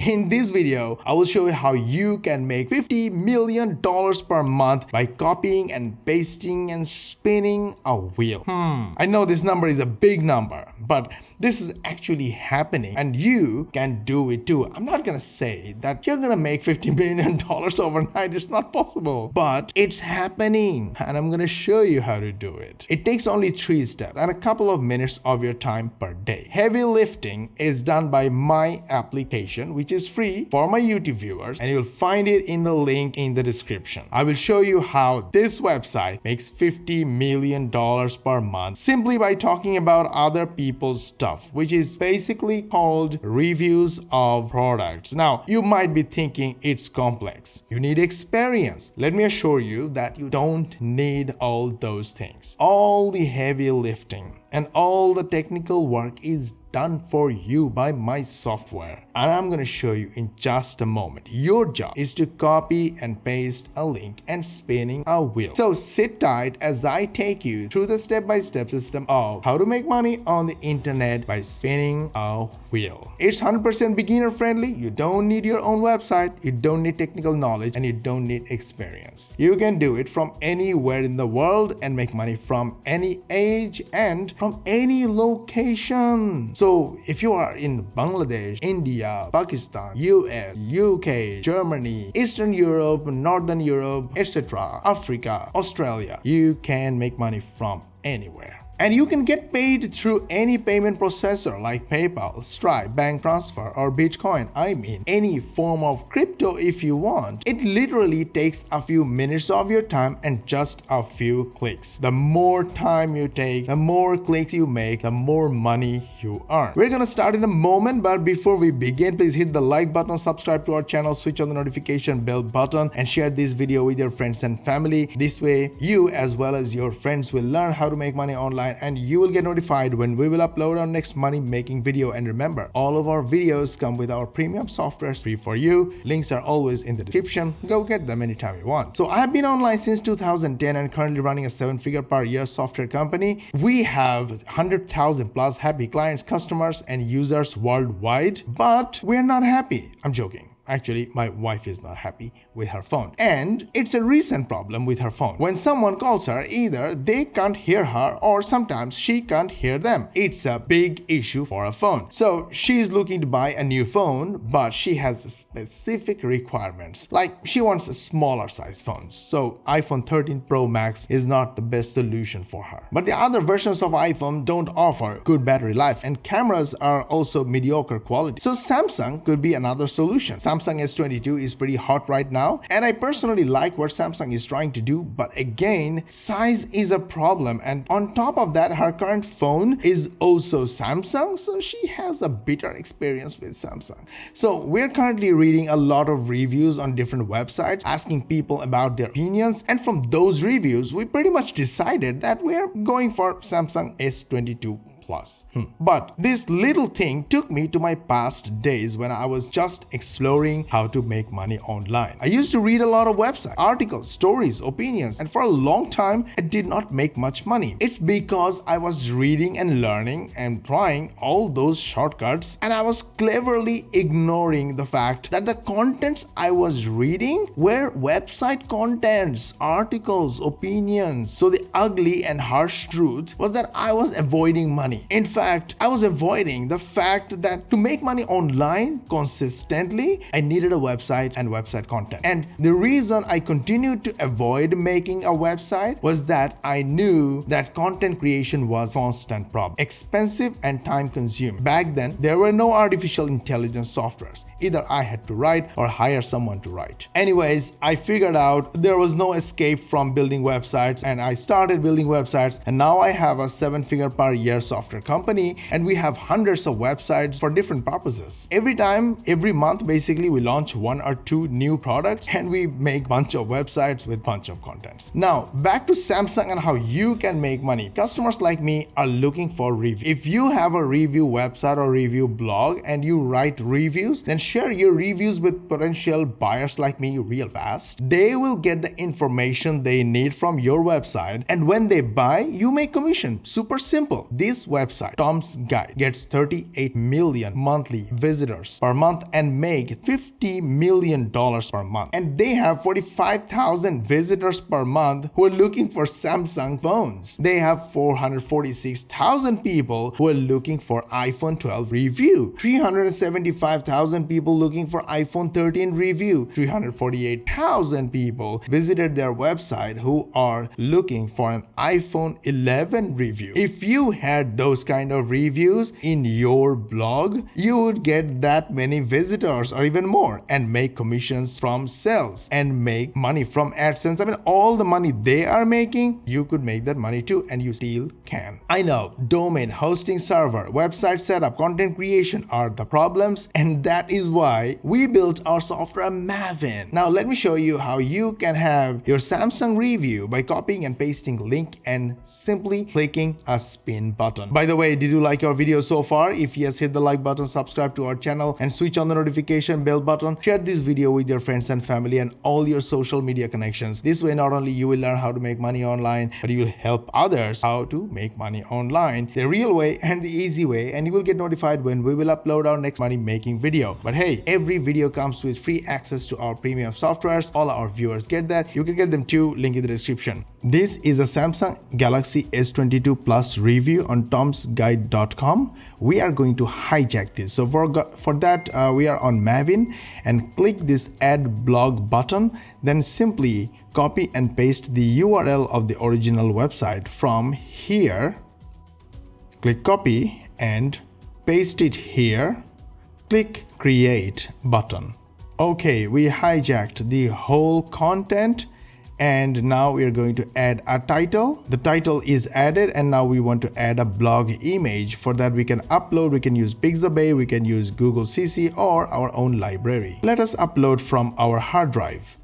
In this video, I will show you how you can make $50 million per month by copying and pasting and spinning a wheel. I know this number is a big number, but this is actually happening and you can do it too. I'm not gonna say that you're gonna make $50 million overnight. It's not possible, but it's happening and I'm gonna show you how to do it. It takes only 3 steps and a couple of minutes of your time per day. Heavy lifting is done by my application, which is free for my YouTube viewers, and you'll find it in the link in the description. I will show you how this website makes $50 million per month simply by talking about other people's stuff, which is basically called reviews of products. Now, you might be thinking it's complex. You need experience. Let me assure you that you don't need all those things. All the heavy lifting and all the technical work is done for you by my software, and I'm going to show you in just a moment. Your job is to copy and paste a link and spinning a wheel. So sit tight as I take you through the step-by-step system of how to make money on the internet by spinning a wheel. It's 100% beginner friendly. You don't need your own website, you don't need technical knowledge, and you don't need experience. You can do it from anywhere in the world and make money from any age and from any location. So if you are in Bangladesh, India, Pakistan, US, UK, Germany, Eastern Europe, Northern Europe, etc., Africa, Australia, you can make money from anywhere. And you can get paid through any payment processor like PayPal, Stripe, bank transfer, or Bitcoin. I mean, any form of crypto if you want. It literally takes a few minutes of your time and just a few clicks. The more time you take, the more clicks you make, the more money you earn. We're gonna start in a moment, but before we begin, please hit the like button, subscribe to our channel, switch on the notification bell button, and share this video with your friends and family. This way, you as well as your friends will learn how to make money online, and you will get notified when we will upload our next money making video. And remember, all of our videos come with our premium software free for you. Links are always in the description. Go get them anytime you want. So I have been online since 2010 and currently running a 7-figure per year software company. We have 100,000 plus happy clients, customers, and users worldwide, but we're not happy. I'm joking. Actually, my wife is not happy with her phone. And it's a recent problem with her phone. When someone calls her, either they can't hear her or sometimes she can't hear them. It's a big issue for a phone. So she's looking to buy a new phone, but she has specific requirements. Like she wants a smaller size phone. So iPhone 13 Pro Max is not the best solution for her. But the other versions of iPhone don't offer good battery life and cameras are also mediocre quality. So Samsung could be another solution. Samsung S22 is pretty hot right now, and I personally like what Samsung is trying to do, but again, size is a problem, and on top of that, her current phone is also Samsung, so she has a bitter experience with Samsung. So we're currently reading a lot of reviews on different websites, asking people about their opinions, and from those reviews, we pretty much decided that we're going for Samsung S22 Plus. But this little thing took me to my past days when I was just exploring how to make money online. I used to read a lot of websites, articles, stories, opinions, and for a long time, I did not make much money. It's because I was reading and learning and trying all those shortcuts, and I was cleverly ignoring the fact that the contents I was reading were website contents, articles, opinions. So the ugly and harsh truth was that I was avoiding money. In fact, I was avoiding the fact that to make money online consistently, I needed a website and website content. And the reason I continued to avoid making a website was that I knew that content creation was a constant problem, expensive and time consuming. Back then, there were no artificial intelligence softwares. Either I had to write or hire someone to write. Anyways, I figured out there was no escape from building websites, and I started building websites, and now I have a 7-figure per year software company, and we have hundreds of websites for different purposes. Every month, basically, we launch 1 or 2 new products, and we make bunch of websites with bunch of contents. Now, back to Samsung and how you can make money. Customers like me are looking for reviews. If you have a review website or review blog and you write reviews, then share your reviews with potential buyers like me real fast. They will get the information they need from your website, and when they buy, you make commission. Super simple. This website, Tom's Guide, gets 38 million monthly visitors per month and make $50 million per month. And they have 45,000 visitors per month who are looking for Samsung phones. They have 446,000 people who are looking for iPhone 12 review, 375,000 people looking for iPhone 13 review, 348,000 people visited their website who are looking for an iPhone 11 review. If you had those kind of reviews in your blog, you would get that many visitors or even more and make commissions from sales and make money from AdSense. I mean, all the money they are making, you could make that money too, and you still can. I know domain, hosting, server, website setup, content creation are the problems, and that is why we built our software Maven. Now let me show you how you can have your Samsung review by copying and pasting link and simply clicking a spin button. By the way, did you like our video so far? If yes, hit the like button, subscribe to our channel, and switch on the notification bell button. Share this video with your friends and family and all your social media connections. This way, not only you will learn how to make money online, but you will help others how to make money online the real way and the easy way, and you will get notified when we will upload our next money making video. But hey, every video comes with free access to our premium softwares. All our viewers get that. You can get them too, link in the description. This is a Samsung Galaxy S22 Plus review on tomsguide.com. We are going to hijack this. So for that, we are on Maven and click this add blog button. Then simply copy and paste the URL of the original website from here. Click copy and paste it here. Click create button. Okay, we hijacked the whole content. And now we are going to add a title. The title is added, and now we want to add a blog image. For that, we can upload, we can use Pixabay, we can use Google CC or our own library. Let us upload from our hard drive.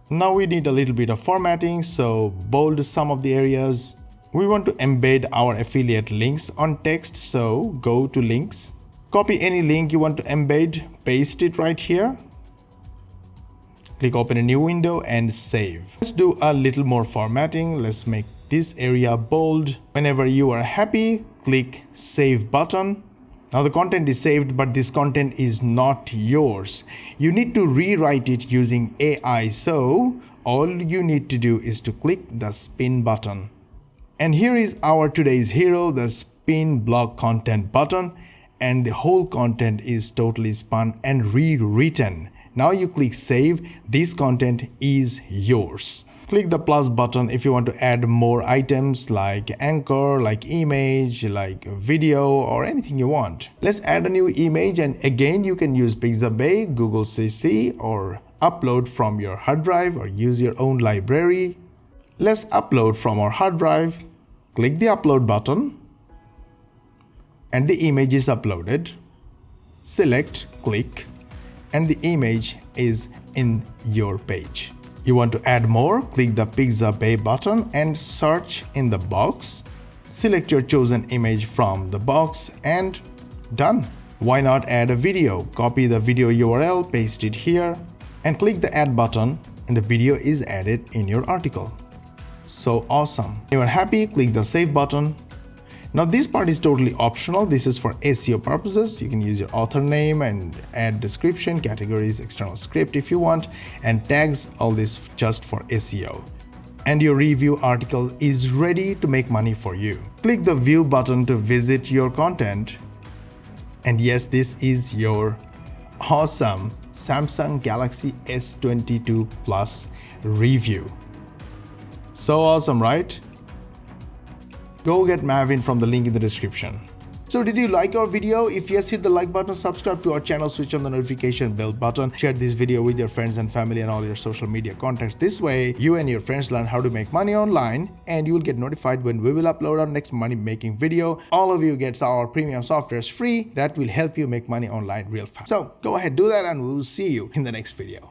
Now we need a little bit of formatting, so bold some of the areas. We want to embed our affiliate links on text, so go to links. Copy any link you want to embed, paste it right here. Click open a new window and save. Let's do a little more formatting. Let's make this area bold. Whenever you are happy, click save button. Now the content is saved, but this content is not yours. You need to rewrite it using AI. So all you need to do is to click the spin button. And here is our today's hero, the spin blog content button. And the whole content is totally spun and rewritten. Now you click save. This content is yours. Click the plus button if you want to add more items like anchor, like image, like video, or anything you want. Let's add a new image, and again you can use Pixabay, Google CC, or upload from your hard drive or use your own library. Let's upload from our hard drive. Click the upload button and the image is uploaded. Select, click, and the image is in your page. You want to add more? Click the Pixabay button and search in the box. Select your chosen image from the box and done. Why not add a video? Copy the video URL, paste it here, and click the add button, and the video is added in your article. So awesome. When you are happy, click the save button. Now this part is totally optional. This is for SEO purposes. You can use your author name and add description, categories, external script if you want, and tags, all this just for SEO. And your review article is ready to make money for you. Click the view button to visit your content. And yes, this is your awesome Samsung Galaxy S22 Plus review. So awesome, right? Go get Maven from the link in the description. So did you like our video? If yes, hit the like button, subscribe to our channel, switch on the notification bell button, share this video with your friends and family and all your social media contacts. This way, you and your friends learn how to make money online, and you will get notified when we will upload our next money making video. All of you get our premium softwares free that will help you make money online real fast. So go ahead, do that, and we will see you in the next video.